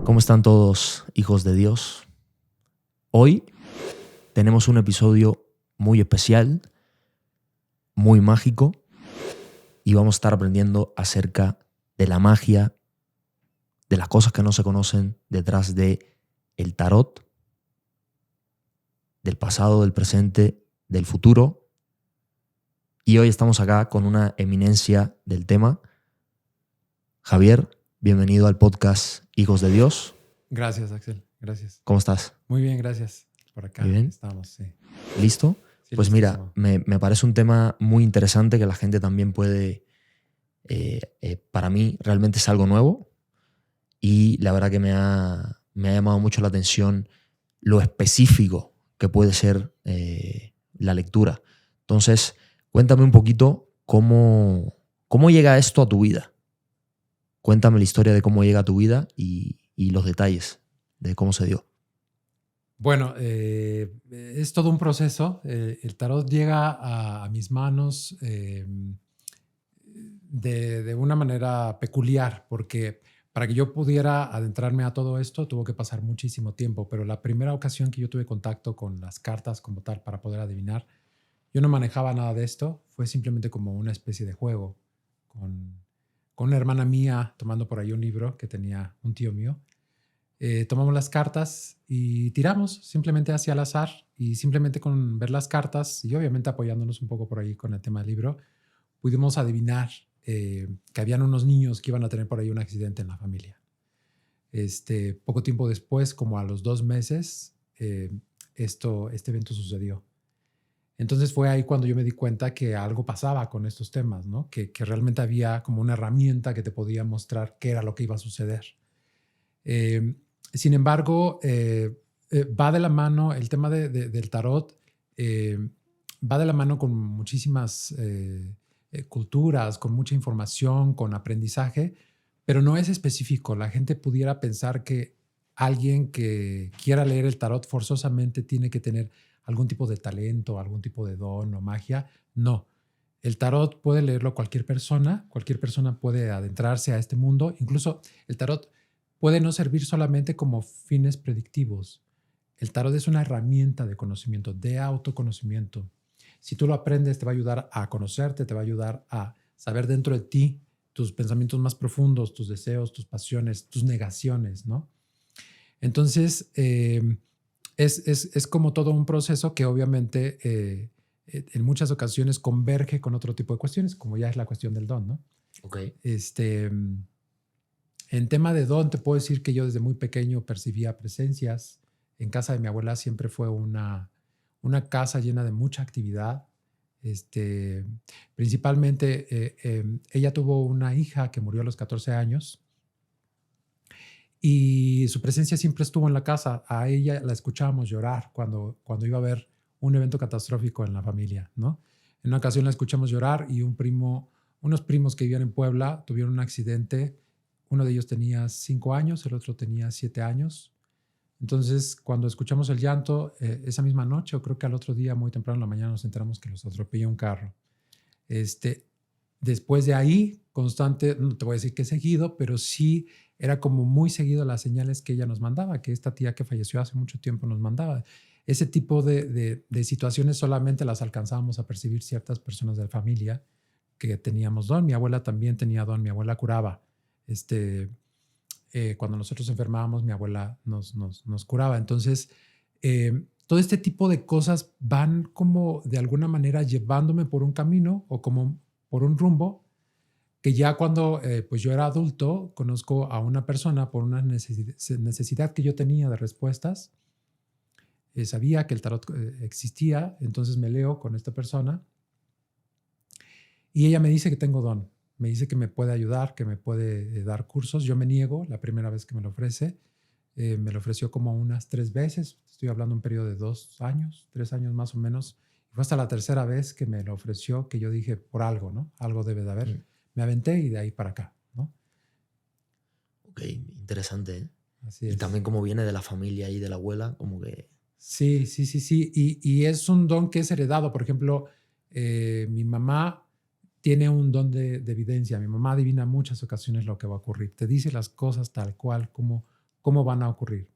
¿Cómo están todos, hijos de Dios? Hoy tenemos un episodio muy especial, muy mágico, y vamos a estar aprendiendo acerca de la magia, de las cosas que no se conocen detrás de el tarot, del pasado, del presente, del futuro. Y hoy estamos acá con una eminencia del tema. Javier, bienvenido al podcast Hijos de Dios. Gracias, Axel. Gracias. ¿Cómo estás? Muy bien, gracias. Por acá Muy bien. estamos, sí. ¿Listo? Sí, Pues listísimo. mira, me parece un tema muy interesante que la gente también puede, para mí realmente es algo nuevo y la verdad que me ha llamado mucho la atención lo específico que puede ser la lectura. Entonces, cuéntame un poquito cómo llega esto a tu vida. Cuéntame la historia de cómo llega a tu vida y los detalles de cómo se dio. Bueno, es todo un proceso. El tarot llega a mis manos de una manera peculiar, porque para que yo pudiera adentrarme a todo esto tuvo que pasar muchísimo tiempo, pero la primera ocasión que yo tuve contacto con las cartas como tal para poder adivinar, yo no manejaba nada de esto, fue simplemente como una especie de juego con una hermana mía tomando por ahí un libro que tenía un tío mío. Tomamos las cartas y tiramos simplemente hacia el azar, y simplemente con ver las cartas y obviamente apoyándonos un poco por ahí con el tema del libro, pudimos adivinar que habían unos niños que iban a tener por ahí un accidente en la familia. Poco tiempo después, como a los 2 meses, este evento sucedió. Entonces fue ahí cuando yo me di cuenta que algo pasaba con estos temas, ¿no? Que realmente había como una herramienta que te podía mostrar qué era lo que iba a suceder. Eh, Sin embargo, va de la mano el tema del tarot, va de la mano con muchísimas culturas, con mucha información, con aprendizaje, pero no es específico. La gente pudiera pensar que alguien que quiera leer el tarot forzosamente tiene que tener algún tipo de talento, algún tipo de don o magia. No. El tarot puede leerlo cualquier persona puede adentrarse a este mundo. Incluso el tarot puede no servir solamente como fines predictivos. El tarot es una herramienta de conocimiento, de autoconocimiento. Si tú lo aprendes, te va a ayudar a conocerte, te va a ayudar a saber dentro de ti tus pensamientos más profundos, tus deseos, tus pasiones, tus negaciones, ¿no? Entonces, es como todo un proceso que obviamente en muchas ocasiones converge con otro tipo de cuestiones, como ya es la cuestión del don, ¿no? Ok. En tema de don, te puedo decir que yo desde muy pequeño percibía presencias. En casa de mi abuela siempre fue una casa llena de mucha actividad. Principalmente, ella tuvo una hija que murió a los 14 años y su presencia siempre estuvo en la casa. A ella la escuchábamos llorar cuando iba a haber un evento catastrófico en la familia, ¿no? En una ocasión la escuchamos llorar y unos primos que vivían en Puebla tuvieron un accidente. Uno de ellos tenía 5 años, el otro tenía 7 años. Entonces, cuando escuchamos el llanto, esa misma noche, o creo que al otro día, muy temprano en la mañana, nos enteramos que los atropelló un carro. Después de ahí, constante, no te voy a decir que seguido, pero sí era como muy seguido las señales que ella nos mandaba, que esta tía que falleció hace mucho tiempo nos mandaba. Ese tipo de situaciones solamente las alcanzábamos a percibir ciertas personas de la familia que teníamos don. Mi abuela también tenía don, mi abuela curaba. Cuando nosotros enfermábamos, mi abuela nos curaba. Entonces, todo este tipo de cosas van como de alguna manera llevándome por un camino o como por un rumbo que ya cuando pues yo era adulto conozco a una persona por una necesidad que yo tenía de respuestas. Sabía que el tarot existía, entonces me leo con esta persona y ella me dice que tengo don. Me dice que me puede ayudar, que me puede dar cursos. Yo me niego la primera vez que me lo ofrece. Me lo ofreció como unas 3 veces. Estoy hablando de un periodo de 2 años, 3 años más o menos. Y fue hasta la tercera vez que me lo ofreció que yo dije, por algo, ¿no? Algo debe de haber. Me aventé y de ahí para acá, ¿no? Ok, interesante, ¿eh? Así Y es. también como viene de la familia y de la abuela, como que... Sí, sí, sí, sí. Y es un don que es heredado. Por ejemplo, mi mamá tiene un don de evidencia. Mi mamá adivina muchas ocasiones lo que va a ocurrir. Te dice las cosas tal cual, como cómo van a ocurrir.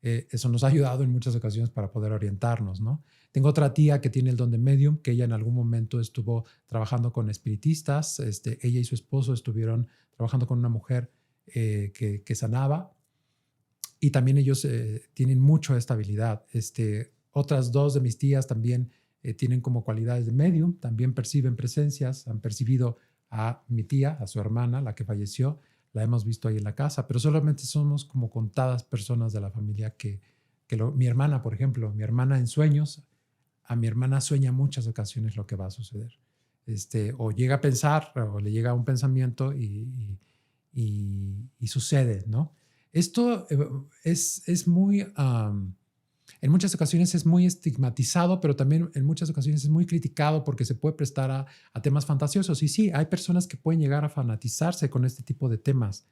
Eso nos ha ayudado en muchas ocasiones para poder orientarnos, ¿no? Tengo otra tía que tiene el don de medium, que ella en algún momento estuvo trabajando con espiritistas. Ella y su esposo estuvieron trabajando con una mujer que sanaba, y también ellos tienen mucho esta habilidad. Otras dos de mis tías también tienen como cualidades de medium, también perciben presencias, han percibido a mi tía, a su hermana, la que falleció, la hemos visto ahí en la casa, pero solamente somos como contadas personas de la familia mi hermana, por ejemplo, mi hermana en sueños, a mi hermana sueña muchas ocasiones lo que va a suceder. O llega a pensar o le llega un pensamiento y sucede, ¿no? Esto es muy, en muchas ocasiones es muy estigmatizado, pero también en muchas ocasiones es muy criticado porque se puede prestar a temas fantasiosos. Y sí, hay personas que pueden llegar a fanatizarse con este tipo de temas.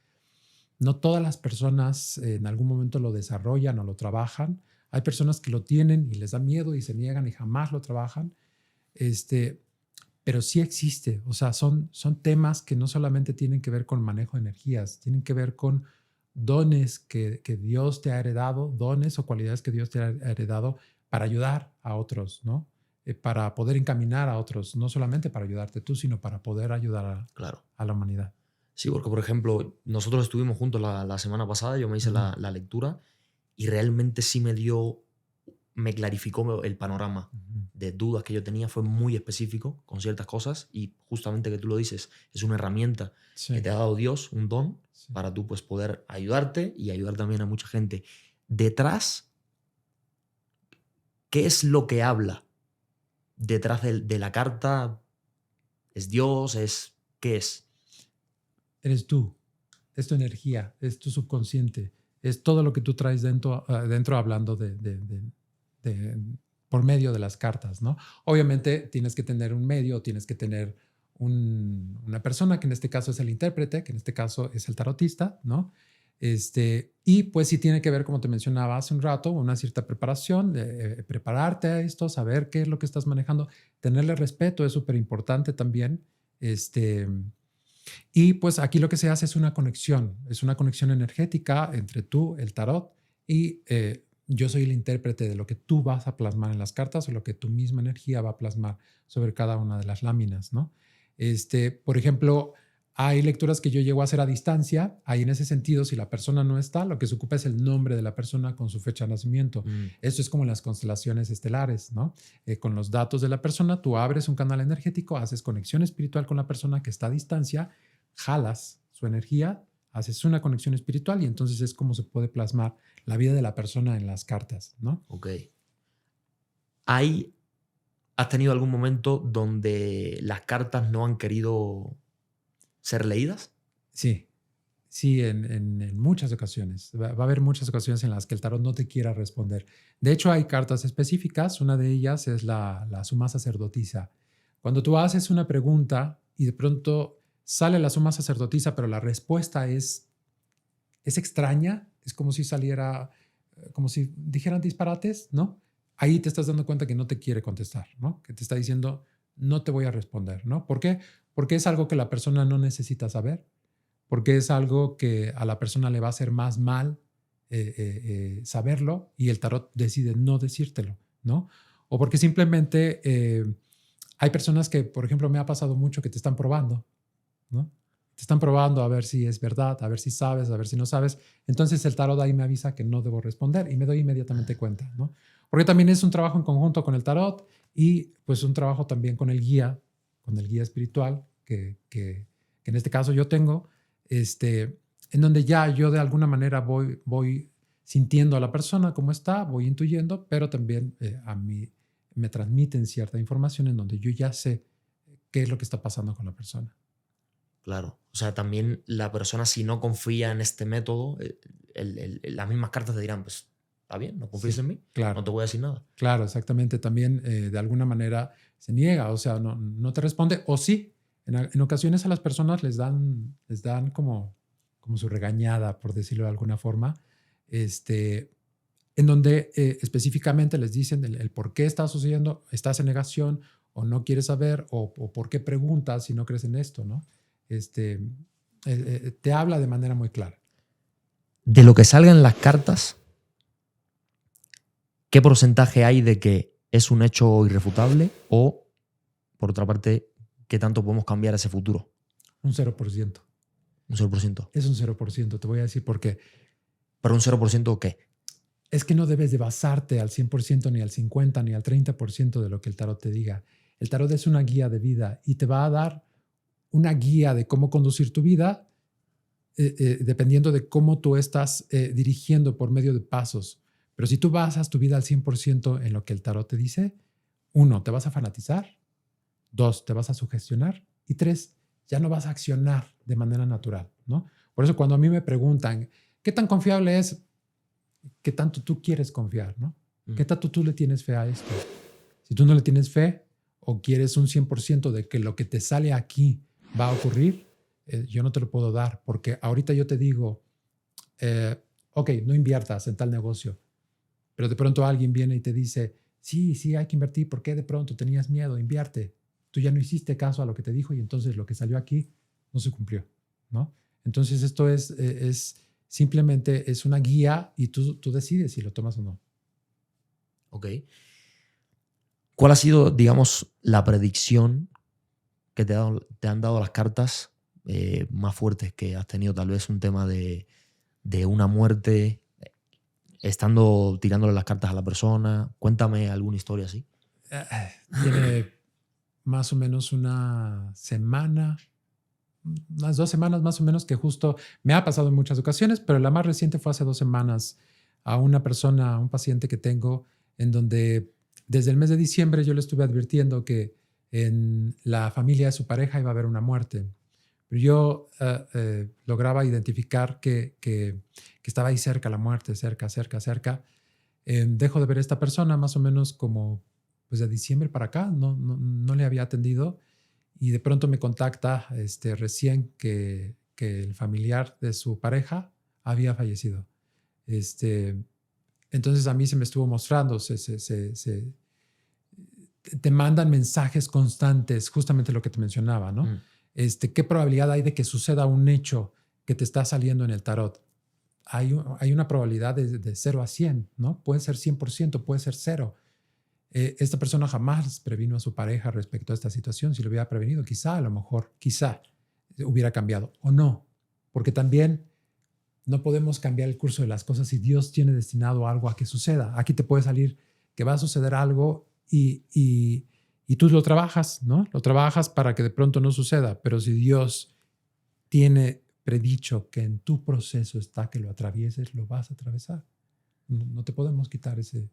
No todas las personas en algún momento lo desarrollan o lo trabajan. Hay personas que lo tienen y les da miedo y se niegan y jamás lo trabajan. Pero sí existe. O sea, son temas que no solamente tienen que ver con manejo de energías, tienen que ver con dones que Dios te ha heredado, dones o cualidades que Dios te ha heredado para ayudar a otros, ¿no? Para poder encaminar a otros, no solamente para ayudarte tú, sino para poder ayudar Claro. a la humanidad. Sí, porque por ejemplo, nosotros estuvimos juntos la semana pasada, yo me hice la lectura y realmente sí me clarificó el panorama de dudas que yo tenía, fue muy específico con ciertas cosas y justamente que tú lo dices, es una herramienta que te ha dado Dios, un don, para tú pues poder ayudarte y ayudar también a mucha gente. Detrás, ¿qué es lo que habla? Detrás de la carta, ¿es Dios? ¿Qué es? Eres tú, es tu energía, es tu subconsciente, es todo lo que tú traes dentro hablando por medio de las cartas, ¿no? Obviamente tienes que tener un medio, tienes que tener una persona, que en este caso es el intérprete, que en este caso es el tarotista, ¿no? Y pues sí tiene que ver, como te mencionaba hace un rato, una cierta preparación, prepararte a esto, saber qué es lo que estás manejando, tenerle respeto es súper importante también. Y pues aquí lo que se hace es una conexión energética entre tú, el tarot, y yo soy el intérprete de lo que tú vas a plasmar en las cartas o lo que tu misma energía va a plasmar sobre cada una de las láminas, ¿no? Por ejemplo, hay lecturas que yo llego a hacer a distancia. Ahí en ese sentido, si la persona no está, lo que se ocupa es el nombre de la persona con su fecha de nacimiento. Esto es como en las constelaciones estelares, ¿no? Con los datos de la persona, tú abres un canal energético, haces conexión espiritual con la persona que está a distancia, jalas su energía, haces una conexión espiritual y entonces es como se puede plasmar la vida de la persona en las cartas, ¿no? Ok. ¿Has tenido algún momento donde las cartas no han querido ser leídas? Sí, en muchas ocasiones. Va a haber muchas ocasiones en las que el tarot no te quiera responder. De hecho, hay cartas específicas. Una de ellas es la suma sacerdotisa. Cuando tú haces una pregunta y de pronto sale la suma sacerdotisa, pero la respuesta es extraña, es como si saliera, como si dijeran disparates, ¿no? Ahí te estás dando cuenta que no te quiere contestar, ¿no? Que te está diciendo, no te voy a responder, ¿no? ¿Por qué? Porque es algo que la persona no necesita saber, porque es algo que a la persona le va a hacer más mal saberlo y el tarot decide no decírtelo, ¿no? O porque simplemente hay personas que, por ejemplo, me ha pasado mucho que te están probando, ¿no? Te están probando a ver si es verdad, a ver si sabes, a ver si no sabes. Entonces el tarot ahí me avisa que no debo responder y me doy inmediatamente cuenta, ¿no? Porque también es un trabajo en conjunto con el tarot y pues un trabajo también con el guía espiritual que en este caso yo tengo, en donde ya yo de alguna manera voy sintiendo a la persona cómo está, voy intuyendo, pero también a mí me transmiten cierta información en donde yo ya sé qué es lo que está pasando con la persona. Claro. O sea, también la persona, si no confía en este método, las mismas cartas te dirán, pues, está bien, no confíes en mí, claro. no te voy a decir nada. Claro, exactamente. También de alguna manera se niega, o sea, no te responde, o sí. En ocasiones a las personas les dan como su regañada, por decirlo de alguna forma, en donde específicamente les dicen el por qué está sucediendo, estás en negación o no quieres saber o por qué preguntas si no crees en esto, ¿no? Te habla de manera muy clara. de lo que salga en las cartas, ¿qué porcentaje hay de que es un hecho irrefutable? O, por otra parte, ¿qué tanto podemos cambiar ese futuro? Un 0%. Un 0%. Es un 0%. Te voy a decir por qué. ¿Pero un 0% qué? Es que no debes de basarte al 100%, ni al 50%, ni al 30% de lo que el tarot te diga. El tarot es una guía de vida y te va a dar una guía de cómo conducir tu vida dependiendo de cómo tú estás dirigiendo por medio de pasos. Pero si tú basas tu vida al 100% en lo que el tarot te dice, 1, te vas a fanatizar, 2, te vas a sugestionar y 3, ya no vas a accionar de manera natural, ¿no? Por eso cuando a mí me preguntan, ¿qué tan confiable es? ¿Qué tanto tú quieres confiar, no? ¿Qué tanto tú le tienes fe a esto? Si tú no le tienes fe o quieres un 100% de que lo que te sale aquí va a ocurrir, yo no te lo puedo dar, porque ahorita yo te digo, ok, no inviertas en tal negocio, pero de pronto alguien viene y te dice, sí, hay que invertir, ¿por qué de pronto tenías miedo? Invierte. Tú ya no hiciste caso a lo que te dijo y entonces lo que salió aquí no se cumplió, ¿no? Entonces esto es simplemente es una guía y tú decides si lo tomas o no. Ok. ¿Cuál ha sido, digamos, la predicción que te han dado las cartas más fuertes que has tenido? Tal vez un tema de una muerte, estando tirándole las cartas a la persona. Cuéntame alguna historia así. Tiene más o menos una semana, unas 2 semanas más o menos, que justo me ha pasado en muchas ocasiones, pero la más reciente fue hace 2 semanas a una persona, a un paciente que tengo, en donde desde el mes de diciembre yo le estuve advirtiendo que en la familia de su pareja iba a haber una muerte. Pero yo lograba identificar que estaba ahí cerca la muerte, cerca. Dejo de ver a esta persona más o menos como pues de diciembre para acá, no le había atendido y de pronto me contacta recién que el familiar de su pareja había fallecido. Entonces a mí se me estuvo mostrando, te mandan mensajes constantes, justamente lo que te mencionaba, ¿no? ¿Qué probabilidad hay de que suceda un hecho que te está saliendo en el tarot? Hay una probabilidad de 0 a 100, ¿no? Puede ser 100%, puede ser 0. Esta persona jamás previno a su pareja respecto a esta situación. Si lo hubiera prevenido, quizá, a lo mejor, quizá hubiera cambiado o no. Porque también no podemos cambiar el curso de las cosas si Dios tiene destinado algo a que suceda. Aquí te puede salir que va a suceder algo y tú lo trabajas, ¿no? Lo trabajas para que de pronto no suceda. Pero si Dios tiene predicho que en tu proceso está que lo atravieses, lo vas a atravesar. No te podemos quitar ese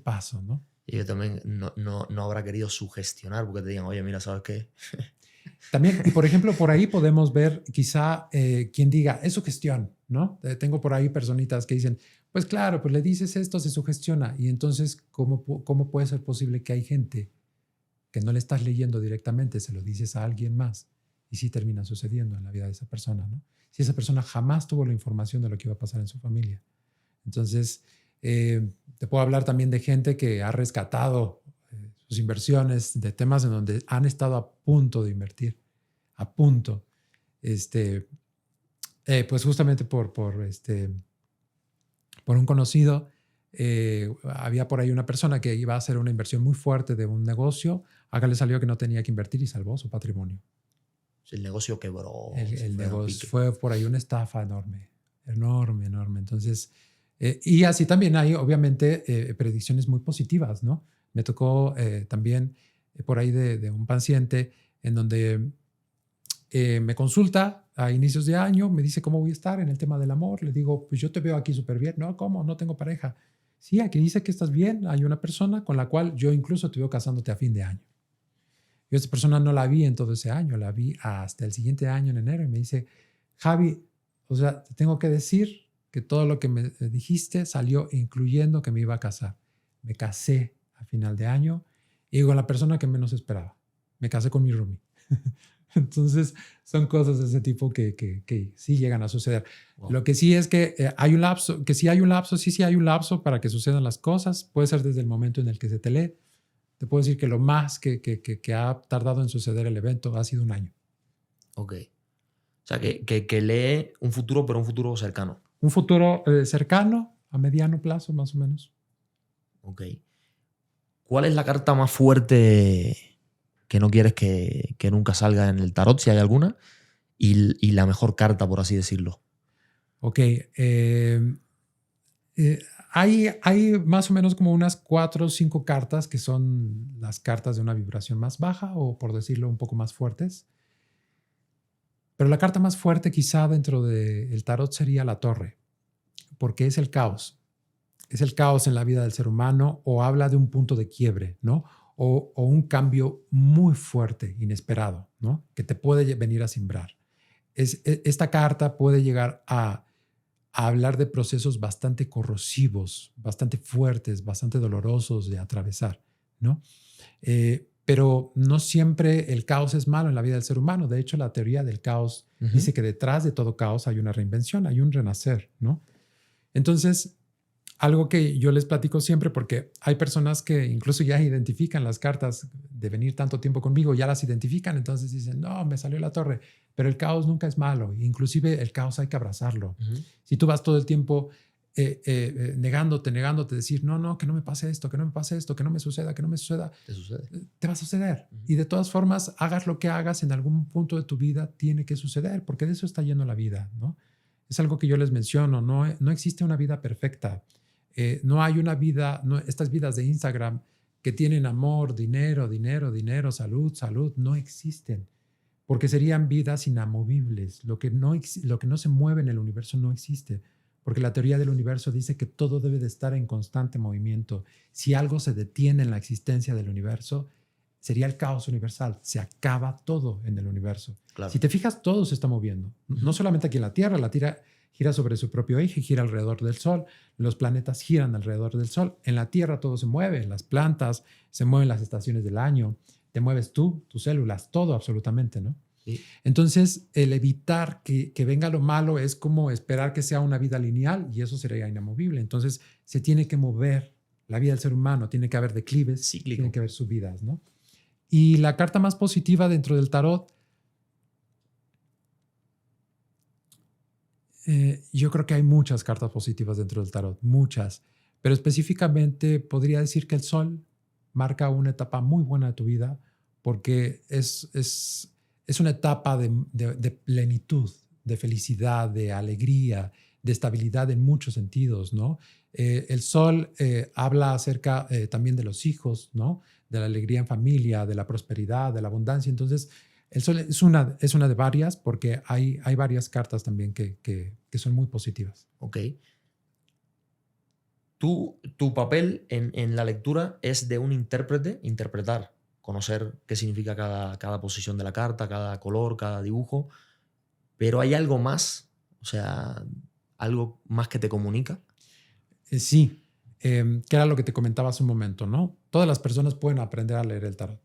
paso, ¿no? Y yo también no habrá querido sugestionar porque te digan, oye, mira, ¿sabes qué? También, y por ejemplo, por ahí podemos ver quizá quien diga, es sugestión, ¿no? Tengo por ahí personitas que dicen, pues claro, pues le dices esto, se sugestiona. Y entonces, ¿cómo puede ser posible que hay gente que no le estás leyendo directamente, se lo dices a alguien más y sí termina sucediendo en la vida de esa persona, ¿no? Si esa persona jamás tuvo la información de lo que iba a pasar en su familia. Entonces, te puedo hablar también de gente que ha rescatado sus inversiones, de temas en donde han estado a punto de invertir, a punto. Pues justamente por un conocido, había por ahí una persona que iba a hacer una inversión muy fuerte de un negocio, acá le salió que no tenía que invertir y salvó su patrimonio. El negocio quebró. El negocio fue por ahí una estafa enorme. Entonces, y así también hay, obviamente, predicciones muy positivas, ¿no? Me tocó también por ahí de un paciente en donde me consulta a inicios de año, me dice cómo voy a estar en el tema del amor. Le digo, pues yo te veo aquí súper bien. No, ¿cómo? No tengo pareja. Sí, aquí dice que estás bien. Hay una persona con la cual yo incluso te veo casándote a fin de año. Yo a esta persona no la vi en todo ese año, la vi hasta el siguiente año, en enero, y me dice, Javi, o sea, te tengo que decir que todo lo que me dijiste salió incluyendo que me iba a casar. Me casé a final de año y con la persona que menos esperaba. Me casé con mi roomie. Entonces, son cosas de ese tipo que sí llegan a suceder. Wow. Lo que sí es que hay un lapso, sí hay un lapso para que sucedan las cosas. Puede ser desde el momento en el que se te lee. Te puedo decir que lo más que ha tardado en suceder el evento ha sido 1 año. Ok. O sea, que lee un futuro, pero un futuro cercano. Un futuro cercano, a mediano plazo más o menos. Ok. ¿Cuál es la carta más fuerte que no quieres que nunca salga en el tarot, si hay alguna? Y la mejor carta, por así decirlo. Ok. Hay más o menos como unas 4 o 5 cartas que son las cartas de una vibración más baja o, por decirlo, un poco más fuertes. Pero la carta más fuerte quizá dentro del tarot sería la torre, porque es el caos. Es el caos en la vida del ser humano o habla de un punto de quiebre, ¿no? O un cambio muy fuerte, inesperado, ¿no? Que te puede venir a simbrar. Esta carta puede llegar a hablar de procesos bastante corrosivos, bastante fuertes, bastante dolorosos de atravesar, ¿no? Pero no siempre el caos es malo en la vida del ser humano. De hecho, la teoría del caos dice que detrás de todo caos hay una reinvención, hay un renacer, ¿no? Entonces, algo que yo les platico siempre, porque hay personas que incluso ya identifican las cartas de venir tanto tiempo conmigo, ya las identifican, entonces dicen, no, me salió la torre, pero el caos nunca es malo, inclusive el caos hay que abrazarlo. Si tú vas todo el tiempo negándote, decir, no, que no me pase esto, que no me pase esto, que no me suceda, que no me suceda, Te sucede. Te va a suceder. Y de todas formas, hagas lo que hagas, en algún punto de tu vida tiene que suceder, porque de eso está yendo la vida, ¿no? Es algo que yo les menciono, no existe una vida perfecta. No hay una vida, estas vidas de Instagram que tienen amor, dinero, salud, no existen, porque serían vidas inamovibles. Lo que no se mueve en el universo no existe, porque la teoría del universo dice que todo debe de estar en constante movimiento. Si algo se detiene en la existencia del universo, sería el caos universal. Se acaba todo en el universo. Claro. Si te fijas, todo se está moviendo. No solamente aquí en la Tierra gira sobre su propio eje, gira alrededor del Sol, los planetas giran alrededor del Sol, en la Tierra todo se mueve, las plantas, se mueven las estaciones del año, te mueves tú, tus células, todo absolutamente, ¿no? Sí. Entonces, el evitar que venga lo malo es como esperar que sea una vida lineal y eso sería inamovible. Entonces, se tiene que mover la vida del ser humano, tiene que haber declives, Cíclico. tiene que haber subidas, ¿no? Y la carta más positiva dentro del tarot, yo creo que hay muchas cartas positivas dentro del tarot, muchas, pero específicamente podría decir que el sol marca una etapa muy buena de tu vida porque es una etapa de plenitud, de felicidad, de alegría, de estabilidad en muchos sentidos, ¿no? El sol habla acerca también de los hijos, ¿no? De la alegría en familia, de la prosperidad, de la abundancia. Entonces, el sol es una de varias porque hay varias cartas también que son muy positivas. Ok. Tu papel en la lectura es de un intérprete, interpretar, conocer qué significa cada posición de la carta, cada color, cada dibujo, pero ¿hay algo más? O sea, algo más que te comunica. Sí, que era lo que te comentaba hace un momento, ¿no? Todas las personas pueden aprender a leer el tarot.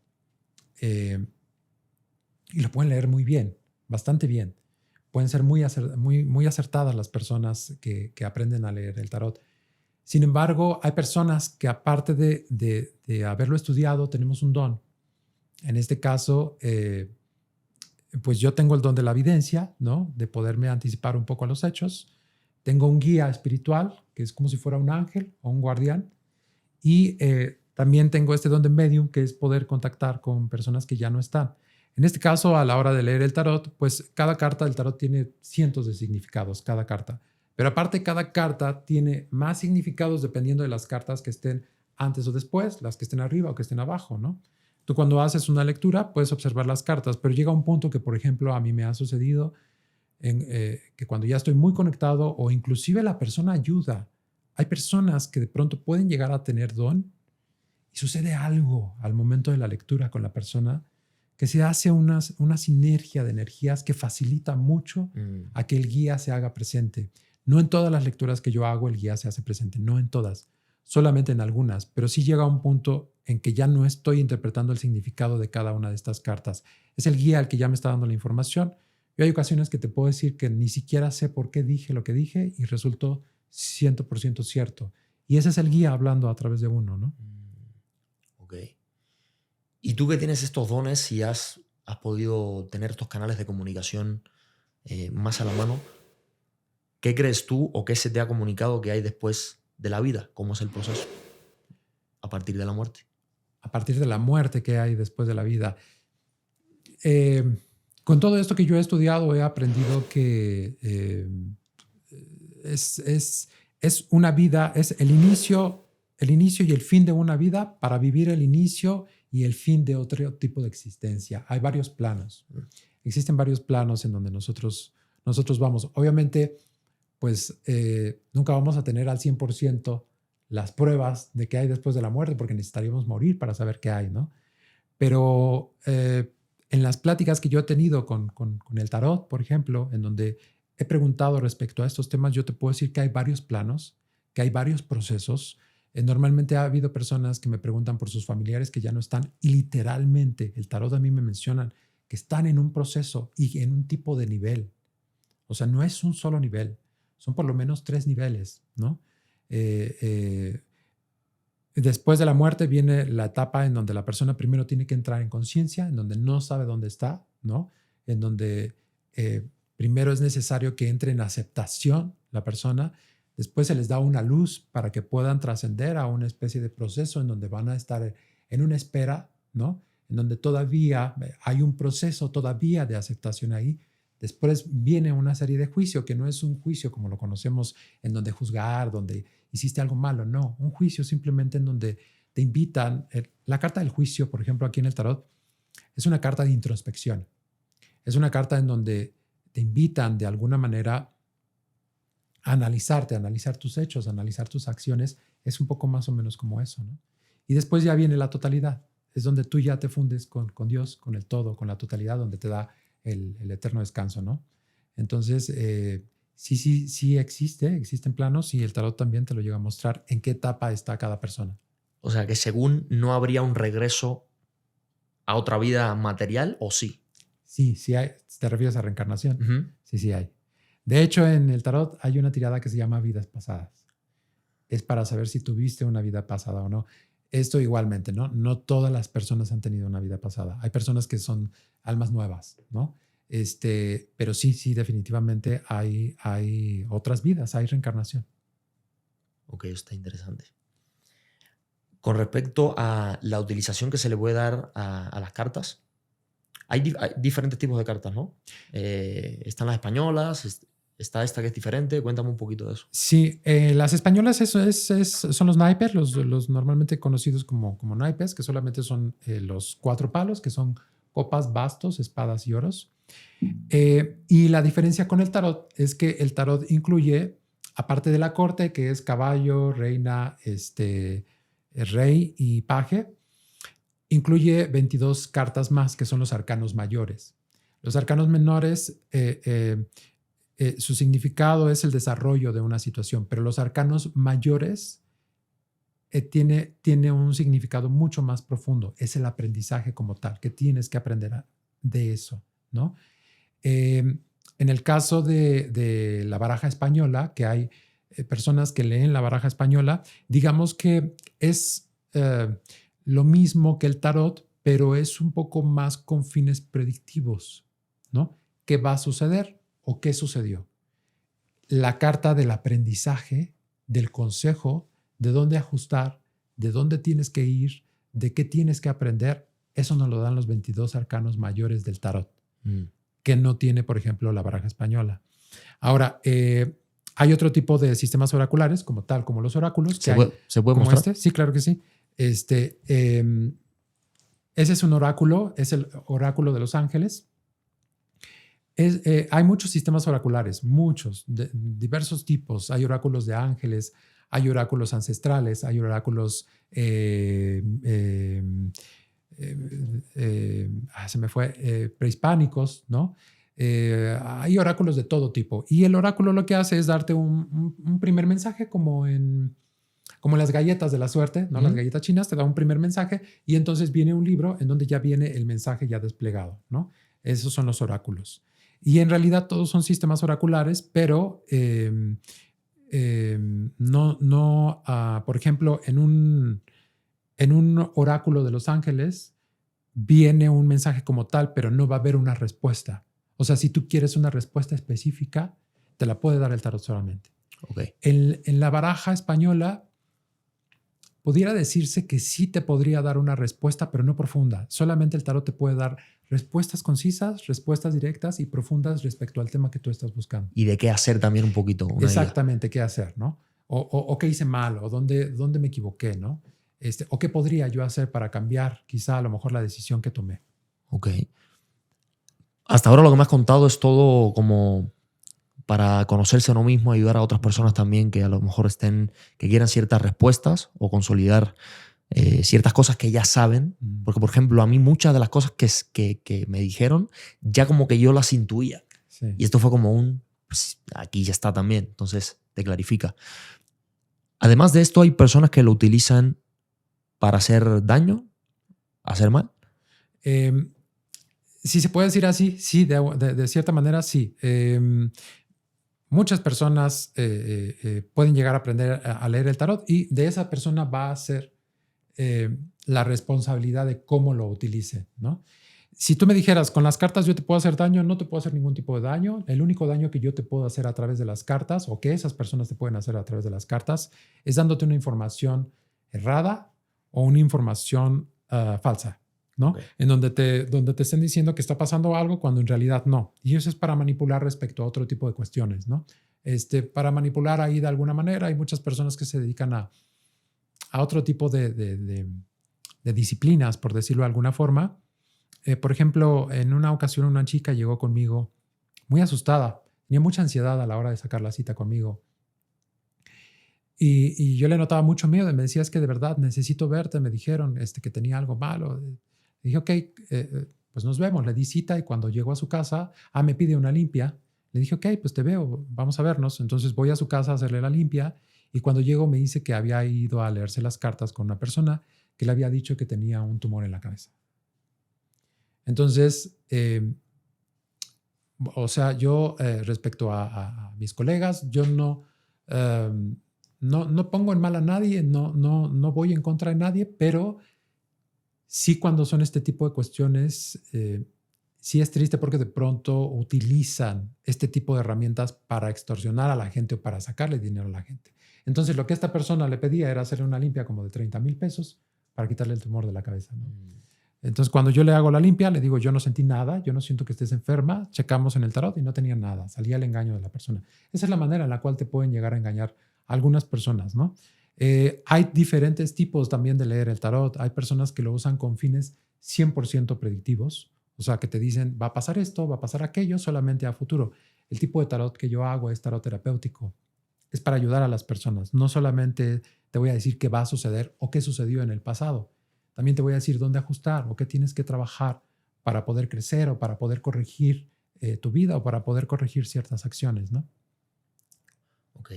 Y lo pueden leer muy bien, bastante bien. Pueden ser muy acertadas las personas que aprenden a leer el tarot. Sin embargo, hay personas que aparte de haberlo estudiado, tenemos un don. En este caso, pues yo tengo el don de la evidencia, ¿no? De poderme anticipar un poco a los hechos. Tengo un guía espiritual, que es como si fuera un ángel o un guardián. Y también tengo este don de medium, que es poder contactar con personas que ya no están. En este caso, a la hora de leer el tarot, pues cada carta del tarot tiene cientos de significados, cada carta. Pero aparte, cada carta tiene más significados dependiendo de las cartas que estén antes o después, las que estén arriba o que estén abajo, ¿no? Tú cuando haces una lectura puedes observar las cartas, pero llega un punto que, por ejemplo, a mí me ha sucedido que cuando ya estoy muy conectado o inclusive la persona ayuda, hay personas que de pronto pueden llegar a tener don y sucede algo al momento de la lectura con la persona que se hace una sinergia de energías que facilita mucho a que el guía se haga presente. No en todas las lecturas que yo hago el guía se hace presente, no en todas, solamente en algunas, pero sí llega a un punto en que ya no estoy interpretando el significado de cada una de estas cartas. Es el guía el que ya me está dando la información. Y hay ocasiones que te puedo decir que ni siquiera sé por qué dije lo que dije y resultó 100% cierto. Y ese es el guía hablando a través de uno, ¿no? Ok. Y tú que tienes estos dones y has podido tener estos canales de comunicación más a la mano, ¿qué crees tú o qué se te ha comunicado que hay después de la vida? ¿Cómo es el proceso a partir de la muerte? A partir de la muerte que hay después de la vida. Con todo esto que yo he estudiado, he aprendido que es una vida, es el inicio y el fin de una vida para vivir el inicio y el fin de otro tipo de existencia. Hay varios planos. Existen varios planos en donde nosotros vamos. Obviamente, pues nunca vamos a tener al 100% las pruebas de qué hay después de la muerte, porque necesitaríamos morir para saber qué hay, ¿no? Pero en las pláticas que yo he tenido con el tarot, por ejemplo, en donde he preguntado respecto a estos temas, yo te puedo decir que hay varios planos, que hay varios procesos. Normalmente ha habido personas que me preguntan por sus familiares que ya no están, y literalmente el tarot a mí me mencionan que están en un proceso y en un tipo de nivel. O sea, no es un solo nivel, son por lo menos 3 niveles, ¿no? Después de la muerte viene la etapa en donde la persona primero tiene que entrar en conciencia, en donde no sabe dónde está, ¿no? En donde primero es necesario que entre en aceptación la persona. Después se les da una luz para que puedan trascender a una especie de proceso en donde van a estar en una espera, ¿no? En donde todavía hay un proceso todavía de aceptación ahí. Después viene una serie de juicio, que no es un juicio como lo conocemos, en donde juzgar, donde hiciste algo malo. No, un juicio simplemente en donde te invitan. La carta del juicio, por ejemplo, aquí en el tarot, es una carta de introspección. Es una carta en donde te invitan de alguna manera a analizarte, a analizar tus hechos, a analizar tus acciones. Es un poco más o menos como eso, ¿no? Y después ya viene la totalidad. Es donde tú ya te fundes con Dios, con el todo, con la totalidad, donde te da el eterno descanso, ¿no? Entonces, sí existen planos, y el tarot también te lo llega a mostrar en qué etapa está cada persona. O sea, que según no habría un regreso a otra vida material, ¿o sí? Sí hay. ¿Te refieres a reencarnación? Uh-huh. Sí hay. De hecho, en el tarot hay una tirada que se llama vidas pasadas. Es para saber si tuviste una vida pasada o no. Esto igualmente, ¿no? No todas las personas han tenido una vida pasada. Hay personas que son almas nuevas, ¿no? Pero sí, definitivamente hay otras vidas, hay reencarnación. Ok, está interesante. Con respecto a la utilización que se le puede dar a las cartas, hay diferentes tipos de cartas, ¿no? Están las españolas, está esta que es diferente. Cuéntame un poquito de eso. Sí, las españolas son los naipes, los normalmente conocidos como naipes, que solamente son los 4 palos, que son copas, bastos, espadas y oros. Y la diferencia con el tarot es que el tarot incluye, aparte de la corte, que es caballo, reina, rey y paje, incluye 22 cartas más, que son los arcanos mayores. Los arcanos menores, su significado es el desarrollo de una situación, pero los arcanos mayores tiene un significado mucho más profundo. Es el aprendizaje como tal, que tienes que aprender de eso, ¿no? En el caso de la baraja española, que hay personas que leen la baraja española, digamos que es lo mismo que el tarot, pero es un poco más con fines predictivos, ¿no? ¿Qué va a suceder o qué sucedió? La carta del aprendizaje, del consejo, de dónde ajustar, de dónde tienes que ir, de qué tienes que aprender, eso nos lo dan los 22 arcanos mayores del tarot. Que no tiene, por ejemplo, la baraja española. Ahora, hay otro tipo de sistemas oraculares, como los oráculos. ¿Se puede mostrar? Sí, claro que sí. Ese es un oráculo, es el oráculo de los ángeles. Hay muchos sistemas oraculares, muchos, de diversos tipos. Hay oráculos de ángeles, hay oráculos ancestrales, hay oráculos prehispánicos, ¿no? Hay oráculos de todo tipo. Y el oráculo lo que hace es darte un primer mensaje, como en las galletas de la suerte, ¿no? Las galletas chinas te dan un primer mensaje, y entonces viene un libro en donde ya viene el mensaje ya desplegado, ¿no? Esos son los oráculos. Y en realidad todos son sistemas oraculares, pero por ejemplo, en un oráculo de los ángeles viene un mensaje como tal, pero no va a haber una respuesta. O sea, si tú quieres una respuesta específica, te la puede dar el tarot solamente. Okay. En la baraja española, pudiera decirse que sí te podría dar una respuesta, pero no profunda. Solamente el tarot te puede dar respuestas concisas, respuestas directas y profundas respecto al tema que tú estás buscando. Y de qué hacer también un poquito. Exactamente, qué hacer, ¿no? O qué hice mal, o dónde me equivoqué, ¿no? O qué podría yo hacer para cambiar quizá a lo mejor la decisión que tomé. Ok. Hasta ahora lo que me has contado es todo como para conocerse a uno mismo, ayudar a otras personas también que a lo mejor que quieran ciertas respuestas o consolidar ciertas cosas que ya saben. Porque, por ejemplo, a mí muchas de las cosas que me dijeron, ya como que yo las intuía. Sí. Y esto fue como pues, aquí ya está también. Entonces te clarifica. Además de esto, hay personas que lo utilizan para hacer daño, hacer mal. Si se puede decir así, sí, de cierta manera sí. Muchas personas pueden llegar a aprender a leer el tarot y de esa persona va a ser la responsabilidad de cómo lo utilice, ¿no? Si tú me dijeras, con las cartas yo te puedo hacer daño, no te puedo hacer ningún tipo de daño. El único daño que yo te puedo hacer a través de las cartas o que esas personas te pueden hacer a través de las cartas es dándote una información errada o una información falsa, ¿no? Okay. En donde te estén diciendo que está pasando algo cuando en realidad no. Y eso es para manipular respecto a otro tipo de cuestiones, ¿no? Para manipular ahí de alguna manera hay muchas personas que se dedican a otro tipo de disciplinas, por decirlo de alguna forma. Por ejemplo, en una ocasión una chica llegó conmigo muy asustada, tenía mucha ansiedad a la hora de sacar la cita conmigo. Y yo le notaba mucho miedo y me decía, es que de verdad necesito verte, me dijeron que tenía algo malo. Le dije, ok, pues nos vemos. Le di cita y cuando llegó a su casa, me pide una limpia. Le dije, ok, pues te veo, vamos a vernos. Entonces voy a su casa a hacerle la limpia y cuando llego me dice que había ido a leerse las cartas con una persona que le había dicho que tenía un tumor en la cabeza. Entonces, o sea, yo respecto a mis colegas, yo no pongo en mal a nadie, no voy en contra de nadie, pero sí cuando son este tipo de cuestiones, sí es triste porque de pronto utilizan este tipo de herramientas para extorsionar a la gente o para sacarle dinero a la gente. Entonces, lo que esta persona le pedía era hacerle una limpia como de 30,000 pesos para quitarle el tumor de la cabeza, ¿no? Entonces, cuando yo le hago la limpia, le digo, yo no sentí nada, yo no siento que estés enferma, checamos en el tarot y no tenía nada, salía el engaño de la persona. Esa es la manera en la cual te pueden llegar a engañar algunas personas, ¿no? Hay diferentes tipos también de leer el tarot. Hay personas que lo usan con fines 100% predictivos, o sea, que te dicen, va a pasar esto, va a pasar aquello, solamente a futuro. El tipo de tarot que yo hago es tarot terapéutico. Es para ayudar a las personas. No solamente te voy a decir qué va a suceder o qué sucedió en el pasado. También te voy a decir dónde ajustar o qué tienes que trabajar para poder crecer o para poder corregir tu vida o para poder corregir ciertas acciones, ¿no? Ok.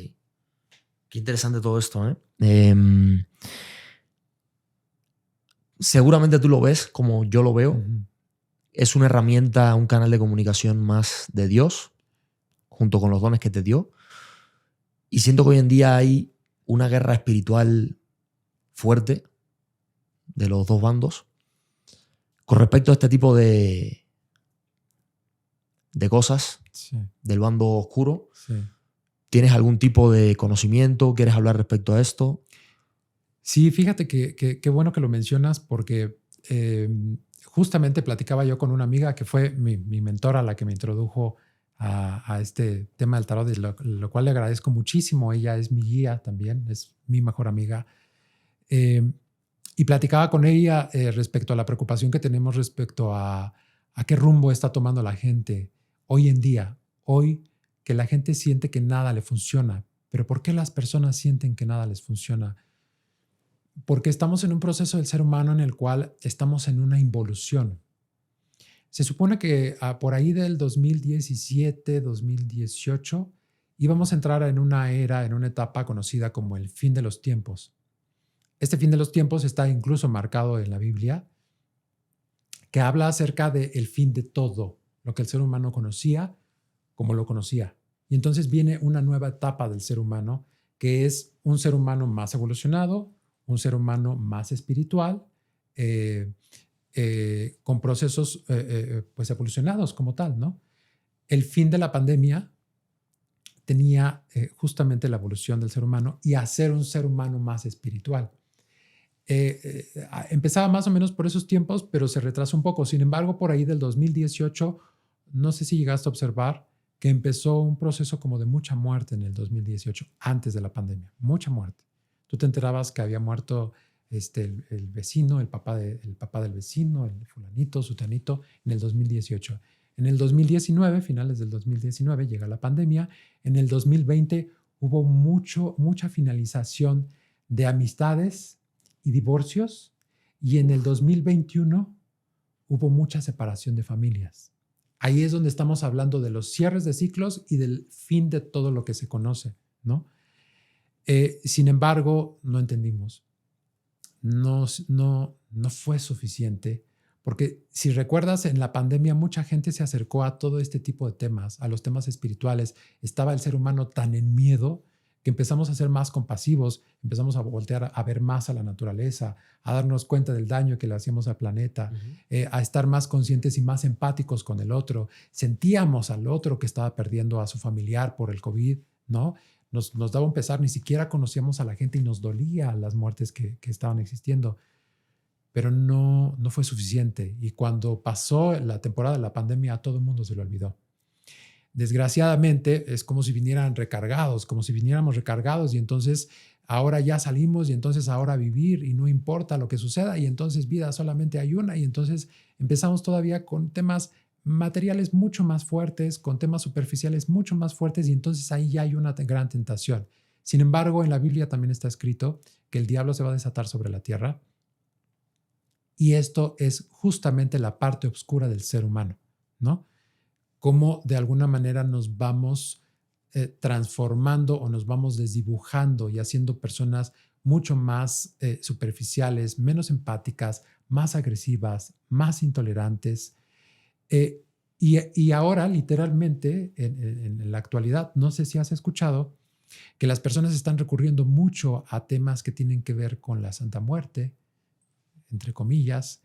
Qué interesante todo esto, ¿eh? Seguramente tú lo ves como yo lo veo. Uh-huh. Es una herramienta, un canal de comunicación más de Dios, junto con los dones que te dio. Y siento que hoy en día hay una guerra espiritual fuerte de los dos bandos con respecto a este tipo de cosas, Sí. del bando oscuro. Sí. ¿Tienes algún tipo de conocimiento? ¿Quieres hablar respecto a esto? Sí, fíjate que bueno que lo mencionas porque justamente platicaba yo con una amiga que fue mi mentora, la que me introdujo a este tema del tarot, lo cual le agradezco muchísimo. Ella es mi guía también, es mi mejor amiga. Y platicaba con ella respecto a la preocupación que tenemos respecto a qué rumbo está tomando la gente hoy en día. Hoy que la gente siente que nada le funciona. ¿Pero por qué las personas sienten que nada les funciona? Porque estamos en un proceso del ser humano en el cual estamos en una involución. Se supone que por ahí del 2017, 2018, íbamos a entrar en una era, en una etapa conocida como el fin de los tiempos. Este fin de los tiempos está incluso marcado en la Biblia, que habla acerca del fin de todo, lo que el ser humano conocía como lo conocía. Y entonces viene una nueva etapa del ser humano, que es un ser humano más evolucionado, un ser humano más espiritual, con procesos pues evolucionados como tal, ¿no? el fin de la pandemia tenía justamente la evolución del ser humano y hacer un ser humano más espiritual. Empezaba más o menos por esos tiempos, pero se retrasó un poco. Sin embargo, por ahí del 2018, no sé si llegaste a observar que empezó un proceso como de mucha muerte en el 2018, antes de la pandemia, mucha muerte. Tú te enterabas que había muerto el vecino, el papá del vecino, el fulanito, sutanito, en el 2018. En el 2019, finales del 2019, llega la pandemia. En el 2020 hubo mucha finalización de amistades y divorcios, y en el 2021 hubo mucha separación de familias. Ahí es donde estamos hablando de los cierres de ciclos y del fin de todo lo que se conoce, ¿no? Sin embargo, no entendimos. No fue suficiente, porque si recuerdas, en la pandemia mucha gente se acercó a todo este tipo de temas, a los temas espirituales. Estaba el ser humano tan en miedo que empezamos a ser más compasivos, empezamos a voltear a ver más a la naturaleza, a darnos cuenta del daño que le hacíamos al planeta, a estar más conscientes y más empáticos con el otro. Sentíamos al otro que estaba perdiendo a su familiar por el COVID, ¿no? Nos daba un pesar, ni siquiera conocíamos a la gente y nos dolía las muertes que estaban existiendo. Pero no fue suficiente. Y cuando pasó la temporada de la pandemia, a todo el mundo se lo olvidó. Desgraciadamente, es como si vinieran recargados, como si viniéramos recargados, y entonces ahora ya salimos, y entonces ahora vivir, y no importa lo que suceda, y entonces vida solamente hay una, y entonces empezamos todavía con temas materiales mucho más fuertes, con temas superficiales mucho más fuertes, y entonces ahí ya hay una gran tentación. Sin embargo, en la Biblia también está escrito que el diablo se va a desatar sobre la tierra, y esto es justamente la parte oscura del ser humano, ¿no? Cómo de alguna manera nos vamos transformando o nos vamos desdibujando y haciendo personas mucho más superficiales, menos empáticas, más agresivas, más intolerantes. Y ahora, literalmente, en la actualidad, no sé si has escuchado que las personas están recurriendo mucho a temas que tienen que ver con la Santa Muerte, entre comillas,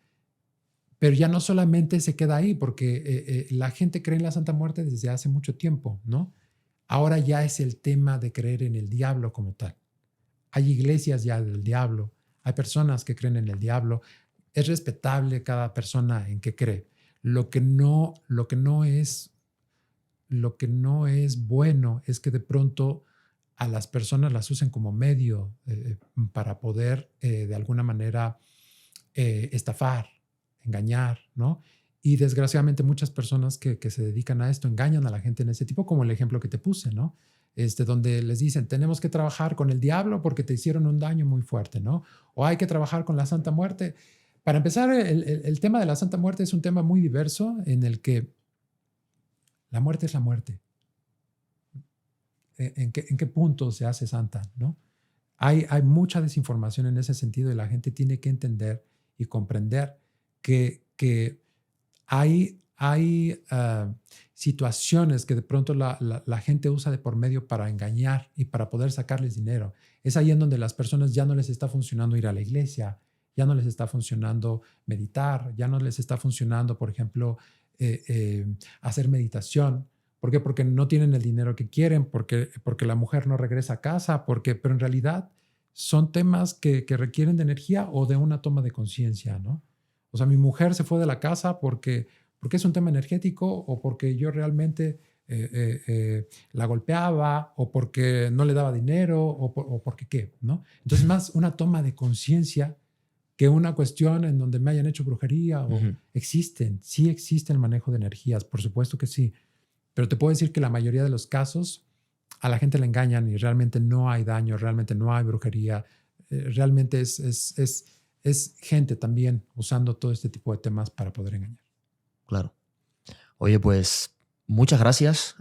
pero ya no solamente se queda ahí, porque la gente cree en la Santa Muerte desde hace mucho tiempo, ¿no? Ahora ya es el tema de creer en el diablo como tal. Hay iglesias ya del diablo, hay personas que creen en el diablo. Es respetable cada persona en que cree. Lo que no es bueno es que de pronto a las personas las usen como medio para poder de alguna manera estafar, engañar, ¿no? Y desgraciadamente muchas personas que se dedican a esto engañan a la gente en ese tipo, como el ejemplo que te puse, ¿no? Donde les dicen, tenemos que trabajar con el diablo porque te hicieron un daño muy fuerte, ¿no? O hay que trabajar con la Santa Muerte. Para empezar, el tema de la Santa Muerte es un tema muy diverso en el que la muerte es la muerte. ¿En qué punto se hace santa, no? Hay mucha desinformación en ese sentido y la gente tiene que entender y comprender que hay situaciones que de pronto la gente usa de por medio para engañar y para poder sacarles dinero. Es ahí en donde las personas ya no les está funcionando ir a la iglesia, ya no les está funcionando meditar, ya no les está funcionando, por ejemplo, hacer meditación. ¿Por qué? Porque no tienen el dinero que quieren, porque la mujer no regresa a casa, pero en realidad son temas que requieren de energía o de una toma de conciencia, ¿no? O sea, mi mujer se fue de la casa porque es un tema energético o porque yo realmente la golpeaba o porque no le daba dinero o porque qué, ¿no? Entonces, más una toma de conciencia que una cuestión en donde me hayan hecho brujería o sí existe el manejo de energías, por supuesto que sí, pero te puedo decir que la mayoría de los casos a la gente le engañan y realmente no hay daño, realmente no hay brujería, realmente es gente también usando todo este tipo de temas para poder engañar. Claro. Oye, pues muchas gracias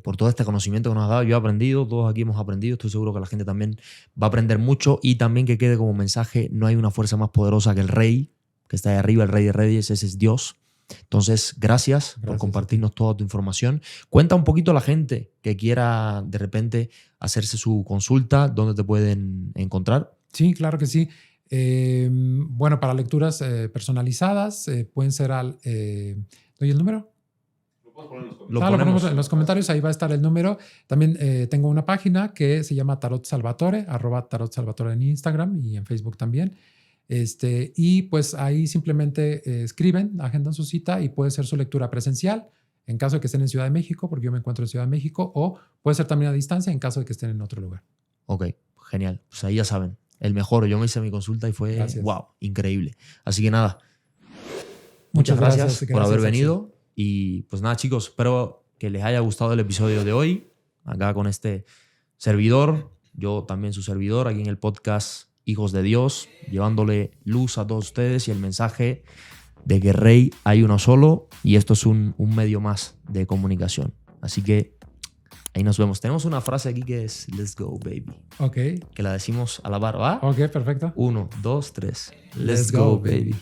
por todo este conocimiento que nos has dado. Yo he aprendido, todos aquí hemos aprendido. Estoy seguro que la gente también va a aprender mucho y también que quede como mensaje, no hay una fuerza más poderosa que el Rey, que está ahí arriba, el Rey de Reyes, ese es Dios. Entonces, gracias por compartirnos toda tu información. Cuenta un poquito a la gente que quiera de repente hacerse su consulta, ¿dónde te pueden encontrar? Sí, claro que sí. Bueno, para lecturas personalizadas pueden ser ¿doy el número? Lo ponemos ponemos en los comentarios, ahí va a estar el número. También tengo una página que se llama Tarot Salvatore, @tarotsalvatore en Instagram y en Facebook también. Y pues ahí simplemente escriben, agendan su cita y puede ser su lectura presencial en caso de que estén en Ciudad de México, porque yo me encuentro en Ciudad de México, o puede ser también a distancia en caso de que estén en otro lugar. Ok, genial. Pues ahí ya saben, el mejor. Yo me hice mi consulta y fue, Gracias. wow, increíble. Así que nada, muchas gracias por haber venido. Y pues nada, chicos, espero que les haya gustado el episodio de hoy, acá con este servidor, yo también su servidor, aquí en el podcast Hijos de Dios, llevándole luz a todos ustedes y el mensaje de que Rey hay uno solo y esto es un medio más de comunicación. Así que ahí nos vemos. Tenemos una frase aquí que es Let's go, baby. Ok. Que la decimos a la barra, ¿va? Ok, perfecto. 1, 2, 3. Let's go, baby.